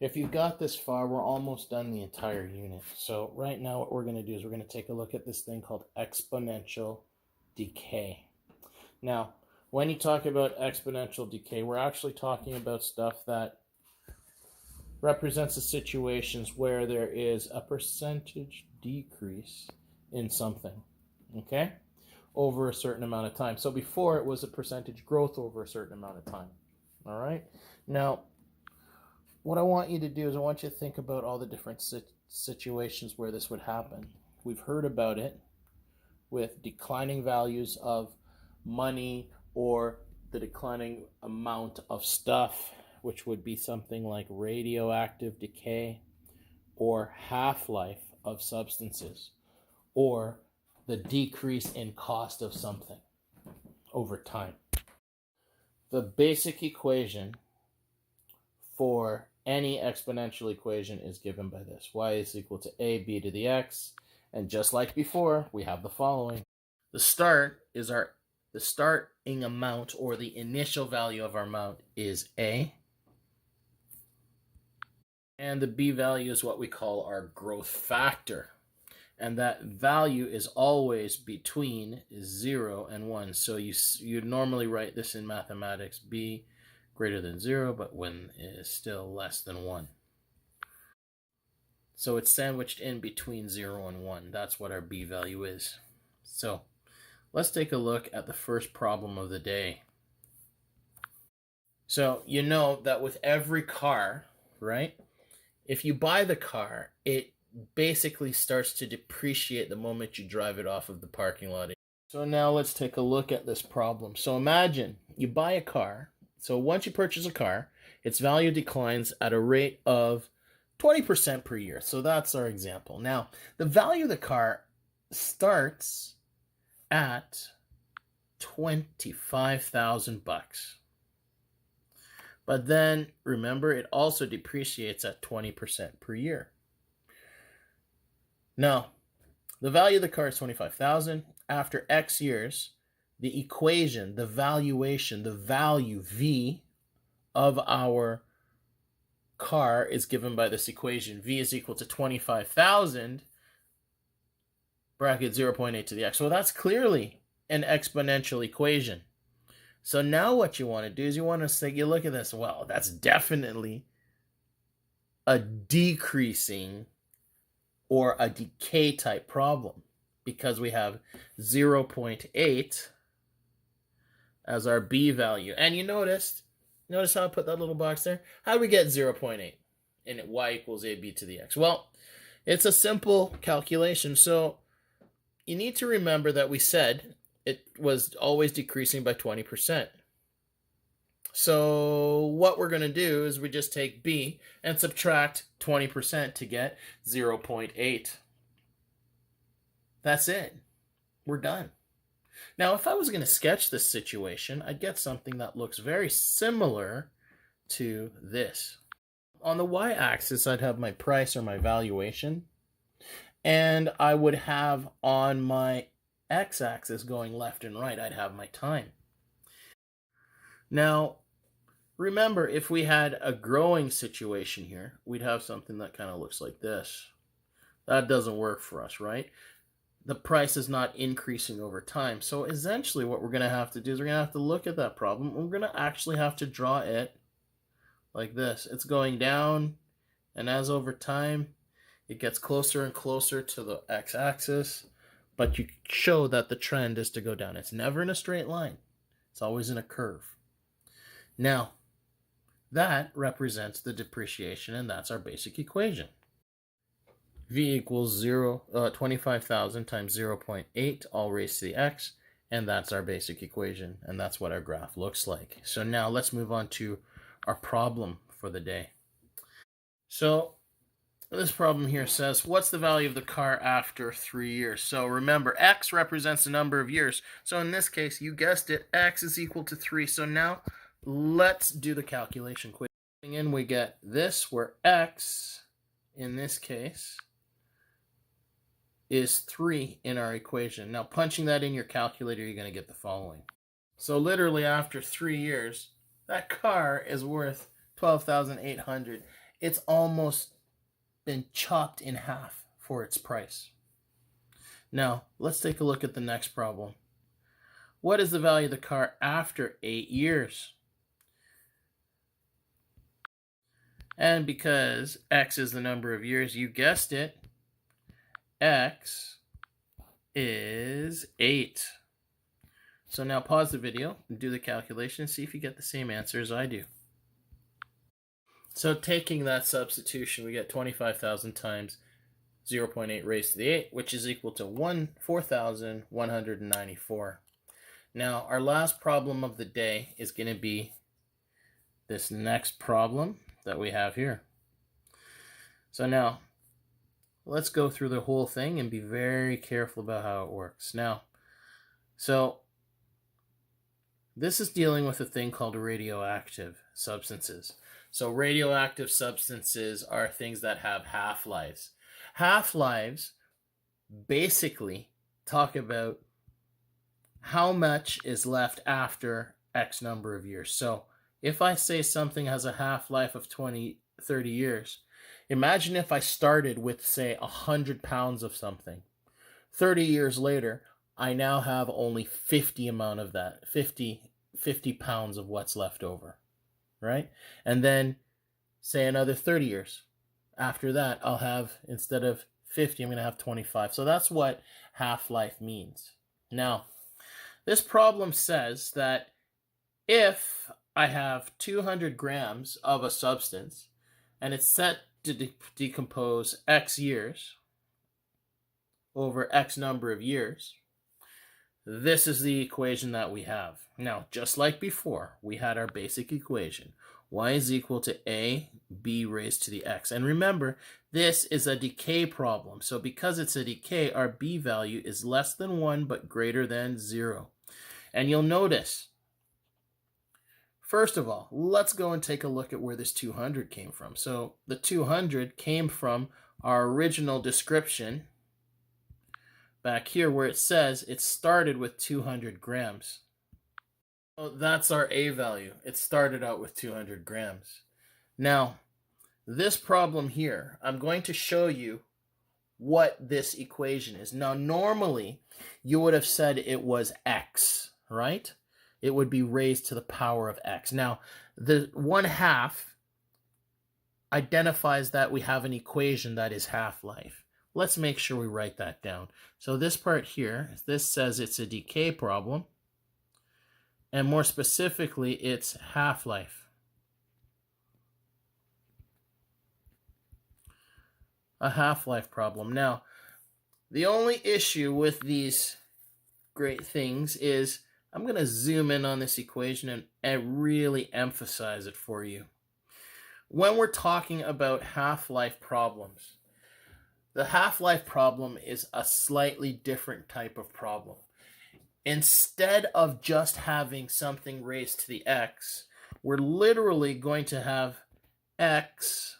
If you've got this far, we're almost done the entire unit. So right now what we're going to do is we're going to take a look at this thing called exponential decay. Now, when you talk about exponential decay, we're actually talking about stuff that represents the situations where there is a percentage decrease in something, okay, over a certain amount of time. So before it was a percentage growth over a certain amount of time, all right? Now, what I want you to do is I want you to think about all the different situations where this would happen. We've heard about it with declining values of money or the declining amount of stuff, which would be something like radioactive decay or half-life of substances, or the decrease in cost of something over time. The basic equation for any exponential equation is given by this. Y is equal to AB to the X. And just like before, we have the following. The starting amount, or the initial value of our amount, is A. And the B value is what we call our growth factor. And that value is always between 0 and 1. So you normally write this in mathematics, B greater than 0, but when it is still less than 1. So it's sandwiched in between 0 and 1. That's what our B value is. So let's take a look at the first problem of the day. So you know that with every car, right, if you buy the car, it basically starts to depreciate the moment you drive it off of the parking lot. So now let's take a look at this problem. So imagine you buy a car. So once you purchase a car, its value declines at a rate of 20% per year. So that's our example. Now, the value of the car starts at $25,000. But then, remember, it also depreciates at 20% per year. Now, the value of the car is $25,000. After X years, the equation, the valuation, the value V of our car is given by this equation. V is equal to 25,000 bracket 0.8 to the X. So that's clearly an exponential equation. So now what you want to do is you want to say, you look at this, well, that's definitely a decreasing or a decay type problem, because we have 0.8 as our B value. And you notice how I put that little box there? How do we get 0.8? And Y equals AB to the X. Well, it's a simple calculation. So you need to remember that we said it was always decreasing by 20%. So what we're going to do is we just take B and subtract 20% to get 0.8. That's it. We're done. Now, if I was going to sketch this situation, I'd get something that looks very similar to this. On the y-axis, I'd have my price or my valuation, and I would have on my x-axis going left and right, I'd have my time. Now, remember, if we had a growing situation here, we'd have something that kind of looks like this. That doesn't work for us, right? The price is not increasing over time. So essentially what we're going to have to do is we're going to have to look at that problem. We're going to actually have to draw it like this. It's going down, and as over time, it gets closer and closer to the x-axis, but you show that the trend is to go down. It's never in a straight line. It's always in a curve. Now, that represents the depreciation, and that's our basic equation. V equals 25,000 times 0.8, all raised to the x, and that's our basic equation, and that's what our graph looks like. So now let's move on to our problem for the day. So this problem here says, what's the value of the car after 3 years? So remember, x represents the number of years. So in this case, you guessed it, x is equal to 3. So now let's do the calculation quick. And we get this, where x, in this case, is 3 in our equation. Now, punching that in your calculator, you're going to get the following. So literally after 3 years, that car is worth $12,800. it's almost been chopped in half for its price. Now, let's take a look at the next problem. What is the value of the car after 8 years? And because X is the number of years, you guessed it, X is 8. So now pause the video and do the calculation and see if you get the same answer as I do. So taking that substitution, we get 25,000 times 0.8 raised to the 8, which is equal to 4,194. Now, our last problem of the day is going to be this next problem that we have here. So now, let's go through the whole thing and be very careful about how it works. Now, so this is dealing with a thing called radioactive substances. So radioactive substances are things that have half-lives. Half-lives basically talk about how much is left after X number of years. So if I say something has a half-life of 20, 30 years, imagine if I started with, say, 100 pounds of something. 30 years later, I now have only 50 amount of that, 50 pounds of what's left over, right? And then, say, another 30 years. After that, I'll have, instead of 50, I'm going to have 25. So that's what half-life means. Now, this problem says that if I have 200 grams of a substance and it's set to decompose X years over X number of years, this is the equation that we have. Now, just like before, we had our basic equation. Y is equal to AB raised to the X. And remember, this is a decay problem. So because it's a decay, our B value is less than 1 but greater than 0. And you'll notice, first of all, let's go and take a look at where this 200 came from. So the 200 came from our original description back here where it says it started with 200 grams. So that's our A value. It started out with 200 grams. Now, this problem here, I'm going to show you what this equation is. Now, normally, you would have said it was X, right? It would be raised to the power of X. Now, the 1/2 identifies that we have an equation that is half-life. Let's make sure we write that down. So this part here, this says it's a decay problem. And more specifically, it's half-life. A half-life problem. Now, the only issue with these great things is I'm going to zoom in on this equation and really emphasize it for you. When we're talking about half-life problems, the half-life problem is a slightly different type of problem. Instead of just having something raised to the X, we're literally going to have X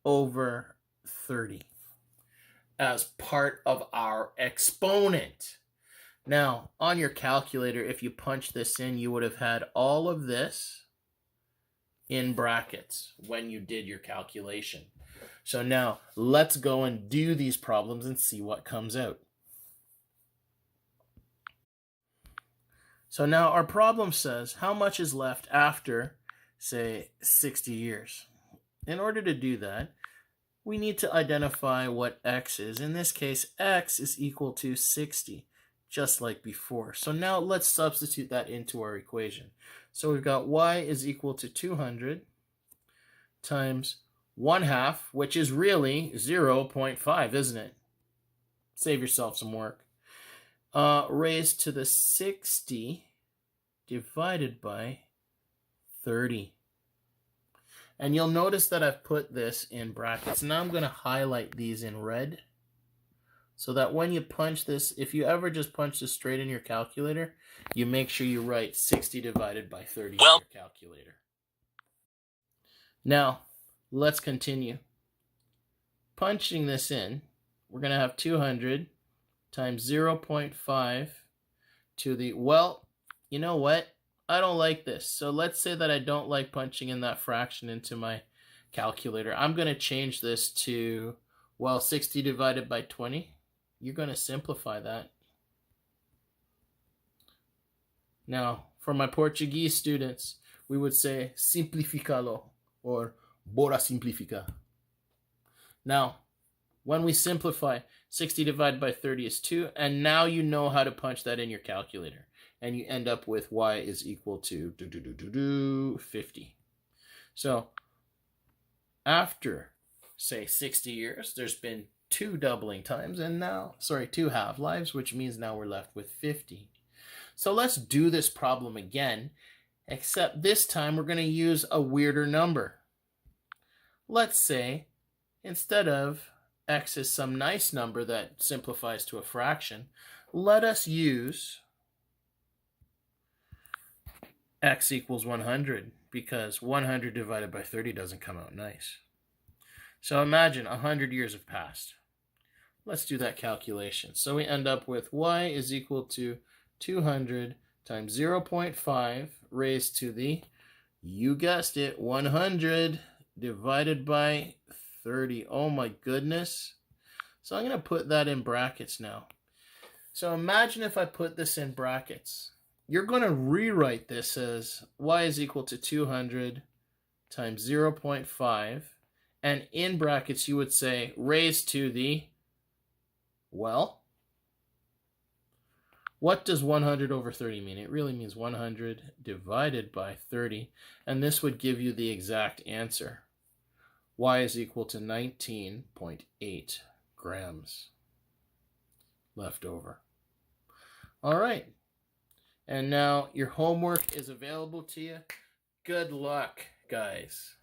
over 30 as part of our exponent. Now, on your calculator, if you punch this in, you would have had all of this in brackets when you did your calculation. So now, let's go and do these problems and see what comes out. So now our problem says how much is left after, say, 60 years. In order to do that, we need to identify what X is. In this case, X is equal to 60, just like before. So now let's substitute that into our equation. So we've got Y is equal to 200 times 1/2, which is really 0.5, isn't it? Save yourself some work. Raised to the 60 divided by 30. And you'll notice that I've put this in brackets. Now I'm going to highlight these in red so that when you punch this, if you ever just punch this straight in your calculator, you make sure you write 60 divided by 30 in your calculator. Now, let's continue. Punching this in, we're going to have 200 times 0.5 to the, well, you know what? I don't like this. So let's say that I don't like punching in that fraction into my calculator. I'm going to change this to, well, 60 divided by 20. You're going to simplify that. Now, for my Portuguese students, we would say simplificalo or bora simplificar. Now, when we simplify, 60 divided by 30 is 2, and now you know how to punch that in your calculator. And you end up with y is equal to 50. So, after, say, 60 years, there's been 2 doubling times, and now, 2 half-lives, which means now we're left with 50. So let's do this problem again, except this time we're going to use a weirder number. Let's say, instead of x is some nice number that simplifies to a fraction, let us use x equals 100, because 100 divided by 30 doesn't come out nice. So imagine 100 years have passed. Let's do that calculation. So we end up with y is equal to 200 times 0.5 raised to the, you guessed it, 100 divided by 30. Oh my goodness. So I'm going to put that in brackets now. So imagine if I put this in brackets. You're going to rewrite this as y is equal to 200 times 0.5. And in brackets you would say raised to the, well, what does 100 over 30 mean? It really means 100 divided by 30. And this would give you the exact answer. Y is equal to 19.8 grams left over. All right. And now your homework is available to you. Good luck, guys.